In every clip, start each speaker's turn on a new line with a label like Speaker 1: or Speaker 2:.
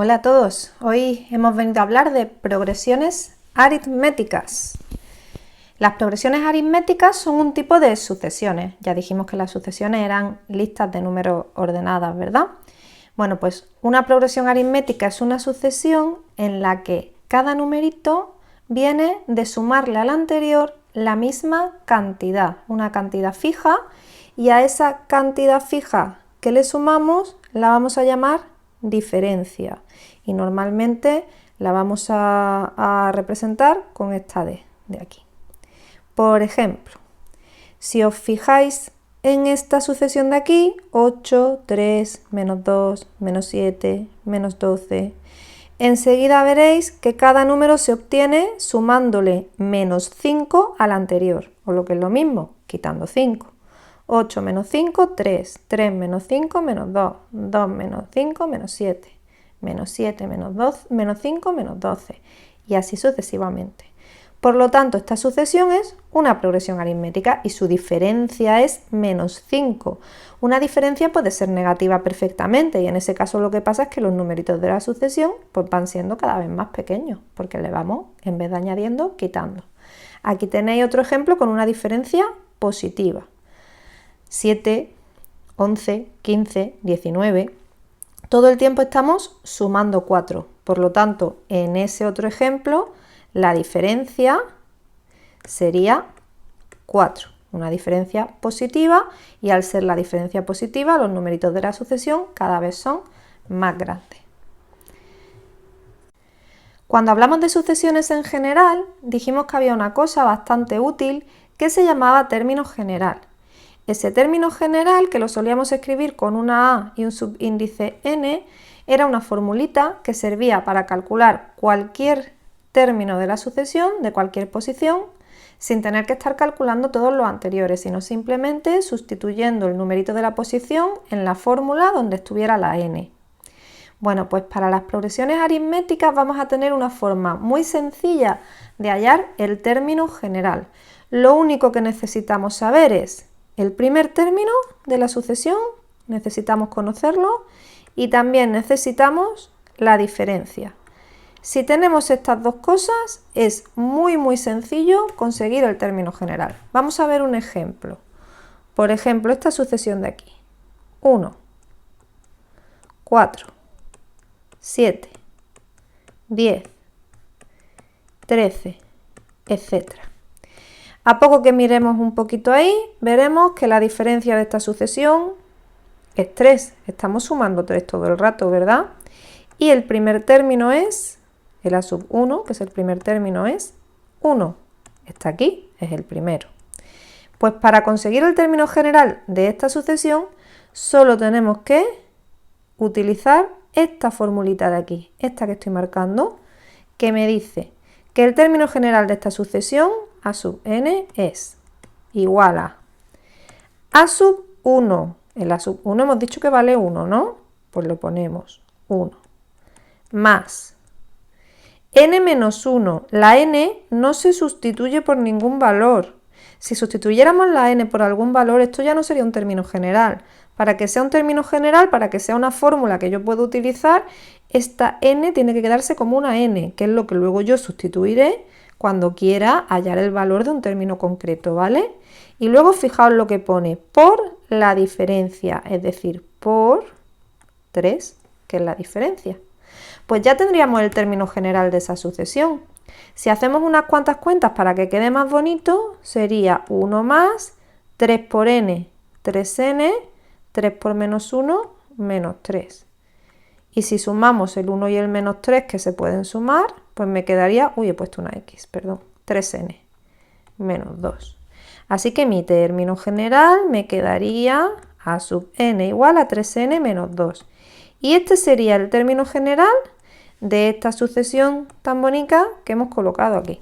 Speaker 1: Hola a todos, hoy hemos venido a hablar de progresiones aritméticas. Las progresiones aritméticas son un tipo de sucesiones. Ya dijimos que las sucesiones eran listas de números ordenadas, ¿verdad? Bueno, pues una progresión aritmética es una sucesión en la que cada numerito viene de sumarle al anterior la misma cantidad, una cantidad fija, y a esa cantidad fija que le sumamos la vamos a llamar diferencia y normalmente la vamos a representar con esta D de aquí. Por ejemplo, si os fijáis en esta sucesión de aquí, 8, 3, menos 2, menos 7, menos 12, enseguida veréis que cada número se obtiene sumándole menos 5 al anterior, o lo que es lo mismo, quitando 5. 8 menos 5, 3, 3 menos 5, menos 2, 2 menos 5, menos 7, menos 7 menos 2, menos 5, menos 12, y así sucesivamente. Por lo tanto, esta sucesión es una progresión aritmética y su diferencia es menos 5. Una diferencia puede ser negativa perfectamente y en ese caso lo que pasa es que los numeritos de la sucesión pues van siendo cada vez más pequeños porque le vamos, en vez de añadiendo, quitando. Aquí tenéis otro ejemplo con una diferencia positiva. 7, 11, 15, 19. Todo el tiempo estamos sumando 4. Por lo tanto, en ese otro ejemplo, la diferencia sería 4. Una diferencia positiva y al ser la diferencia positiva, los numeritos de la sucesión cada vez son más grandes. Cuando hablamos de sucesiones en general, dijimos que había una cosa bastante útil que se llamaba término general. Ese término general, que lo solíamos escribir con una A y un subíndice n, era una formulita que servía para calcular cualquier término de la sucesión, de cualquier posición, sin tener que estar calculando todos los anteriores, sino simplemente sustituyendo el numerito de la posición en la fórmula donde estuviera la n. Bueno, pues para las progresiones aritméticas vamos a tener una forma muy sencilla de hallar el término general. Lo único que necesitamos saber es el primer término de la sucesión, necesitamos conocerlo, y también necesitamos la diferencia. Si tenemos estas dos cosas, es muy sencillo conseguir el término general. Vamos a ver un ejemplo. Por ejemplo, esta sucesión de aquí. 1, 4, 7, 10, 13, etc. A poco que miremos un poquito ahí, veremos que la diferencia de esta sucesión es 3. Estamos sumando 3 todo el rato, ¿verdad? Y el primer término es, el A sub 1, que es el primer término, es 1. Está aquí, es el primero. Pues para conseguir el término general de esta sucesión, solo tenemos que utilizar esta formulita de aquí, esta que estoy marcando, que me dice que el término general de esta sucesión, A sub n, es igual a sub 1. El A sub 1 hemos dicho que vale 1, ¿no? Pues lo ponemos 1. Más n menos 1. La n no se sustituye por ningún valor. Si sustituyéramos la n por algún valor, esto ya no sería un término general. Para que sea un término general, para que sea una fórmula que yo pueda utilizar, esta n tiene que quedarse como una n, que es lo que luego yo sustituiré cuando quiera hallar el valor de un término concreto, ¿vale? Y luego fijaos lo que pone, por la diferencia, es decir, por 3, que es la diferencia. Pues ya tendríamos el término general de esa sucesión. Si hacemos unas cuantas cuentas para que quede más bonito, sería 1 más 3 por n, 3n, 3 por menos 1, menos 3. Y si sumamos el 1 y el menos 3 que se pueden sumar, pues me quedaría, uy, he puesto una x, perdón, 3n, menos 2. Así que mi término general me quedaría A sub n igual a 3n menos 2. Y este sería el término general de esta sucesión tan bonita que hemos colocado aquí.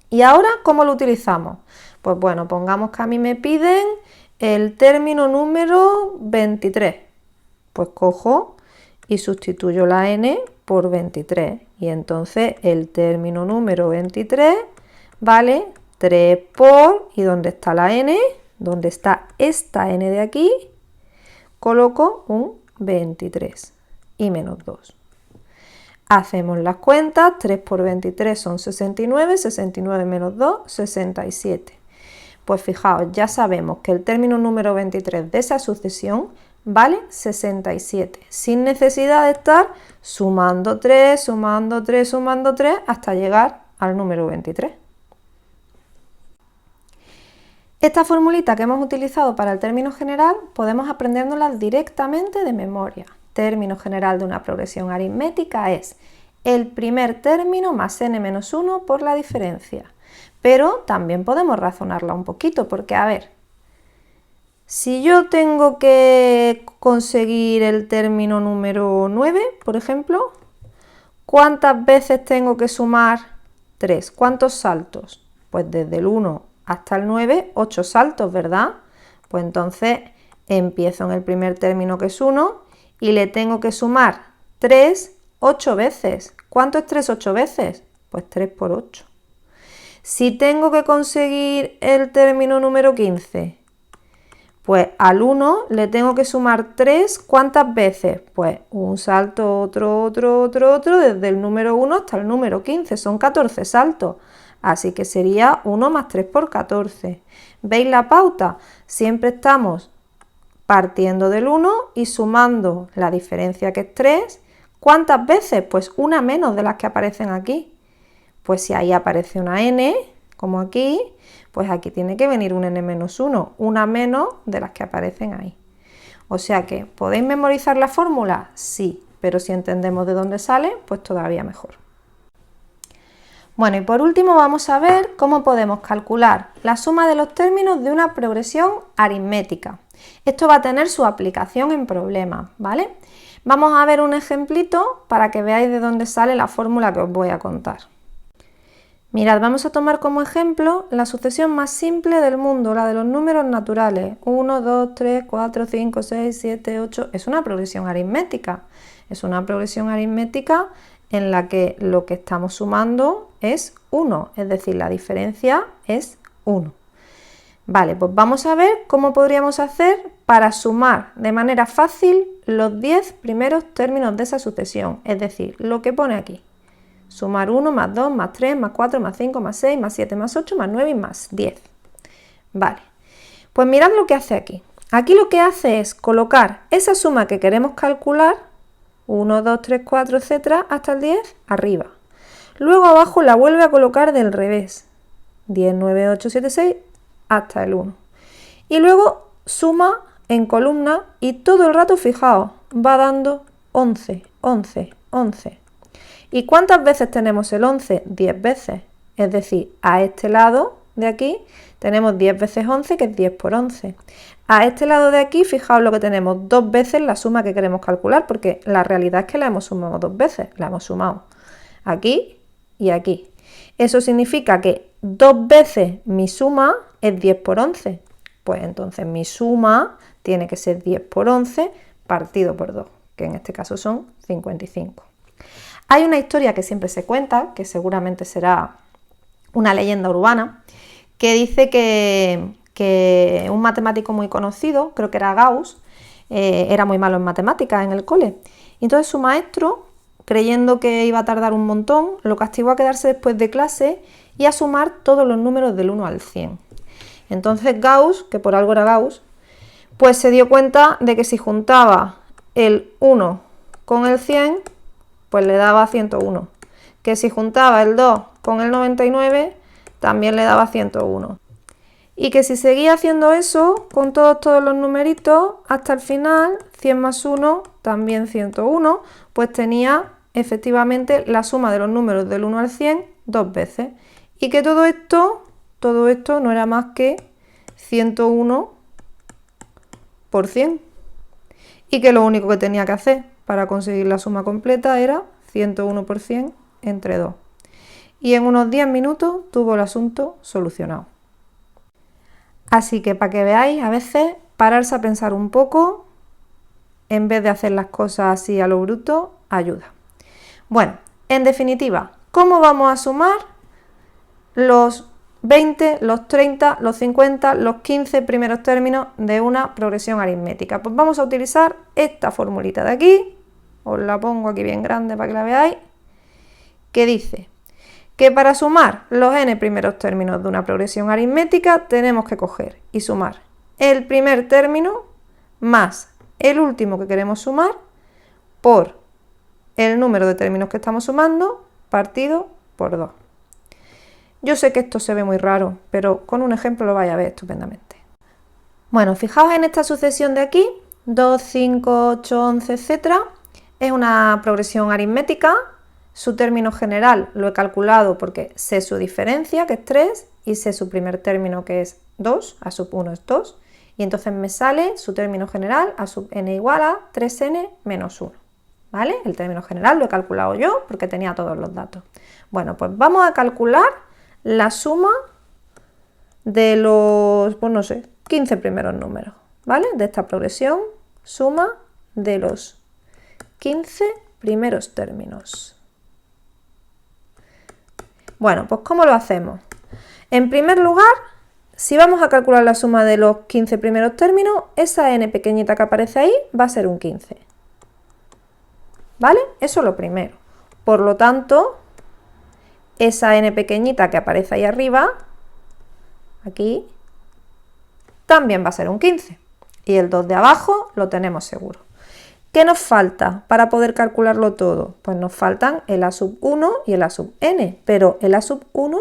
Speaker 1: ¿Y ahora cómo lo utilizamos? Pues bueno, pongamos que a mí me piden el término número 23. Pues cojo y sustituyo la n por 23. Y entonces el término número 23 vale 3 por, ¿y dónde está la n? ¿Dónde está esta n de aquí? Coloco un 23 y menos 2. Hacemos las cuentas, 3 por 23 son 69, 69 menos 2, 67. Pues fijaos, ya sabemos que el término número 23 de esa sucesión vale 67, sin necesidad de estar sumando 3, sumando 3, sumando 3 hasta llegar al número 23. Esta formulita que hemos utilizado para el término general podemos aprendérnosla directamente de memoria. Término general de una progresión aritmética es el primer término más n-1 por la diferencia. Pero también podemos razonarla un poquito, porque a ver, si yo tengo que conseguir el término número 9, por ejemplo, ¿cuántas veces tengo que sumar 3? ¿Cuántos saltos? Pues desde el 1 hasta el 9, 8 saltos, ¿verdad? Pues entonces empiezo en el primer término, que es 1, y le tengo que sumar 3 8 veces. ¿Cuánto es 3 8 veces? Pues 3 por 8. Si tengo que conseguir el término número 15, pues al 1 le tengo que sumar 3, ¿cuántas veces? Pues un salto, otro, desde el número 1 hasta el número 15, son 14 saltos. Así que sería 1 más 3 por 14. ¿Veis la pauta? Siempre estamos partiendo del 1 y sumando la diferencia, que es 3. ¿Cuántas veces? Pues una menos de las que aparecen aquí. Pues si ahí aparece una n, como aquí, pues aquí tiene que venir un n-1, una menos de las que aparecen ahí. O sea que, ¿podéis memorizar la fórmula? Sí, pero si entendemos de dónde sale, pues todavía mejor. Bueno, y por último vamos a ver cómo podemos calcular la suma de los términos de una progresión aritmética. Esto va a tener su aplicación en problemas, ¿vale? Vamos a ver un ejemplito para que veáis de dónde sale la fórmula que os voy a contar. Mirad, vamos a tomar como ejemplo la sucesión más simple del mundo, la de los números naturales. 1, 2, 3, 4, 5, 6, 7, 8. Es una progresión aritmética. Es una progresión aritmética en la que lo que estamos sumando es 1, es decir, la diferencia es 1. Vale, pues vamos a ver cómo podríamos hacer para sumar de manera fácil los 10 primeros términos de esa sucesión, es decir, lo que pone aquí. Sumar 1 más 2 más 3 más 4 más 5 más 6 más 7 más 8 más 9 y más 10. Vale, pues mirad lo que hace aquí. Aquí lo que hace es colocar esa suma que queremos calcular, 1, 2, 3, 4, etcétera, hasta el 10 arriba. Luego abajo la vuelve a colocar del revés, 10, 9, 8, 7, 6 hasta el 1. Y luego suma en columna y todo el rato, fijaos, va dando 11, 11, 11. ¿Y cuántas veces tenemos el 11? 10 veces. Es decir, a este lado de aquí tenemos 10 veces 11, que es 10 por 11. A este lado de aquí, fijaos lo que tenemos, 2 veces la suma que queremos calcular, porque la realidad es que la hemos sumado 2 veces. La hemos sumado aquí y aquí. Eso significa que 2 veces mi suma es 10 por 11. Pues entonces mi suma tiene que ser 10 por 11 partido por 2, que en este caso son 55. Hay una historia que siempre se cuenta, que seguramente será una leyenda urbana, que dice que un matemático muy conocido, creo que era Gauss, era muy malo en matemáticas en el cole. Y entonces su maestro, creyendo que iba a tardar un montón, lo castigó a quedarse después de clase y a sumar todos los números del 1 al 100. Entonces Gauss, que por algo era Gauss, pues se dio cuenta de que si juntaba el 1 con el 100, pues le daba 101. Que si juntaba el 2 con el 99, también le daba 101. Y que si seguía haciendo eso con todos los numeritos, hasta el final, 100 más 1, también 101, pues tenía efectivamente la suma de los números del 1 al 100 2 veces. Y que todo esto no era más que 101 por 100. Y que lo único que tenía que hacer para conseguir la suma completa era 101 por 100 entre 2. Y en unos 10 minutos tuvo el asunto solucionado. Así que para que veáis, a veces pararse a pensar un poco, en vez de hacer las cosas así a lo bruto, ayuda. Bueno, en definitiva, ¿cómo vamos a sumar los 20, los 30, los 50, los 15 primeros términos de una progresión aritmética? Pues vamos a utilizar esta formulita de aquí. Os la pongo aquí bien grande para que la veáis. que dice que para sumar los n primeros términos de una progresión aritmética tenemos que coger y sumar el primer término más el último que queremos sumar por el número de términos que estamos sumando partido por 2. Yo sé que esto se ve muy raro, pero con un ejemplo lo vais a ver estupendamente. Bueno, fijaos en esta sucesión de aquí, 2, 5, 8, 11, etc. Es una progresión aritmética. Su término general lo he calculado porque sé su diferencia, que es 3, y sé su primer término, que es 2, a sub 1 es 2, y entonces me sale su término general, a sub n igual a 3n menos 1. ¿Vale? El término general lo he calculado yo porque tenía todos los datos. Bueno, pues vamos a calcular la suma de los, pues no sé, 15 primeros números, ¿vale? De esta progresión, suma de los 15 primeros términos. Bueno, pues ¿cómo lo hacemos? En primer lugar, si vamos a calcular la suma de los 15 primeros términos, esa n pequeñita que aparece ahí va a ser un 15. ¿Vale? Eso es lo primero. Por lo tanto, esa n pequeñita que aparece ahí arriba, aquí, también va a ser un 15. Y el 2 de abajo lo tenemos seguro. ¿Qué nos falta para poder calcularlo todo? Pues nos faltan el a sub 1 y el a sub n, pero el a sub 1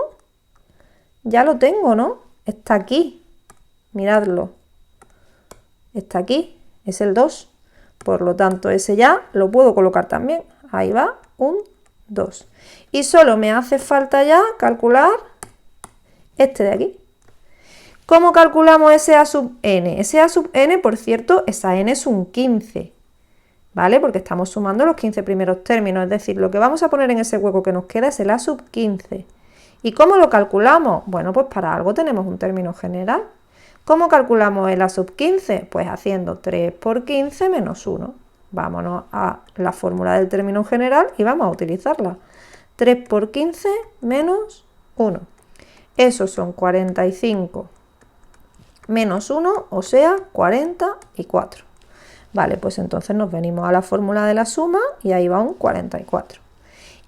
Speaker 1: ya lo tengo, ¿no? Está aquí, miradlo, está aquí, es el 2, por lo tanto ese ya lo puedo colocar también, ahí va, un 2. Y solo me hace falta ya calcular este de aquí. ¿Cómo calculamos ese a sub n? Ese a sub n, por cierto, esa n es un 15. ¿Vale? Porque estamos sumando los 15 primeros términos, es decir, lo que vamos a poner en ese hueco que nos queda es el a sub 15. ¿Y cómo lo calculamos? Bueno, pues para algo tenemos un término general. ¿Cómo calculamos el a sub 15? Pues haciendo 3 por 15 menos 1. Vámonos a la fórmula del término general y vamos a utilizarla. 3 por 15 menos 1. Eso son 45 menos 1, o sea, 44. Vale, pues entonces nos venimos a la fórmula de la suma y ahí va un 44.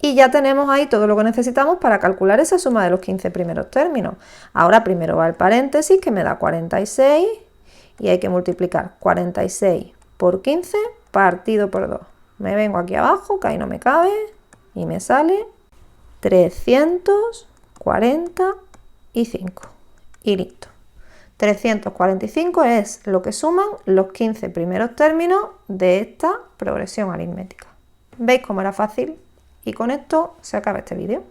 Speaker 1: Y ya tenemos ahí todo lo que necesitamos para calcular esa suma de los 15 primeros términos. Ahora primero va el paréntesis que me da 46 y hay que multiplicar 46 por 15 partido por 2. Me vengo aquí abajo, que ahí no me cabe, y me sale 345 y listo. 345 es lo que suman los 15 primeros términos de esta progresión aritmética. ¿Veis cómo era fácil? Y con esto se acaba este vídeo.